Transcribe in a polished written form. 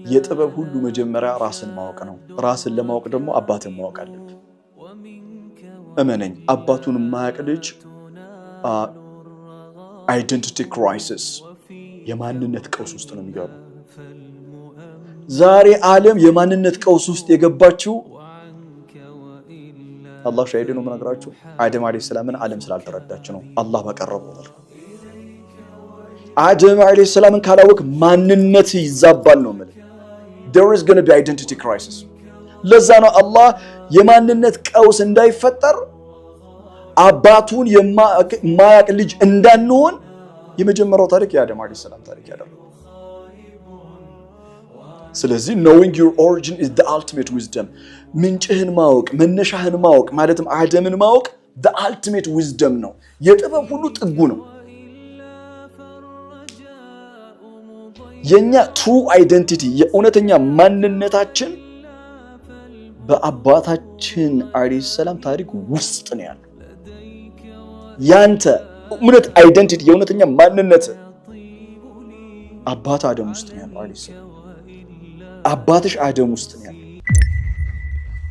የጥበብ ሁሉ መጀመሪያ ራስን ማወቅ ነው። ራስን ለማወቅ ደግሞ አባትን ማወቅ አለብህ። እመነኝ፣ አባቱን የማያውቅ ልጅ አይደንቲቲ ክራይሲስ የማንነት ቀውስ ውስጥ ነው የሚገባው። ዛሬ ዓለም የማንነት ቀውስ ውስጥ የገባችው አላህ ሻሂድ ነው የምነግራችሁ፣ አደም አለይሂ ሰላምን ዓለም ስላልተረዳች ነው። አላህ በቀረበው መልኩ አደም አለይሂ ሰላምን ካላወቅ ማንነት ይዛባል ነው ማለት። there is going to be identity crisis። ለዛ ነው አላህ የማንነት ቀውስ እንዳይፈጠር አባቱን የማያውቅ ልጅ እንዳንሆን የመጀመሪያው ታሪክ የአደም አለይሂ ሰላም ታሪክ ያደረገው። ስለዚህ knowing your origin is the ultimate wisdom። ምንጭህን ማወቅ መነሻህን ማወቅ ማለትም አደምን ማወቅ the ultimate wisdom ነው። የጥበብ ሁሉ ጥጉ ነው። የኛ true identity የእውነተኛ ማንነታችን በአባታችን አለይሂ ሰላም ታሪክ ውስጥ ነው ያለው። ያንተ እውነት አይደንቲቲ የእውነተኛ ማንነት አባት አደም ውስጥ ነው ያለው አለይሂ ሰላም። አባትሽ አደም ውስጥ ነው ያለው።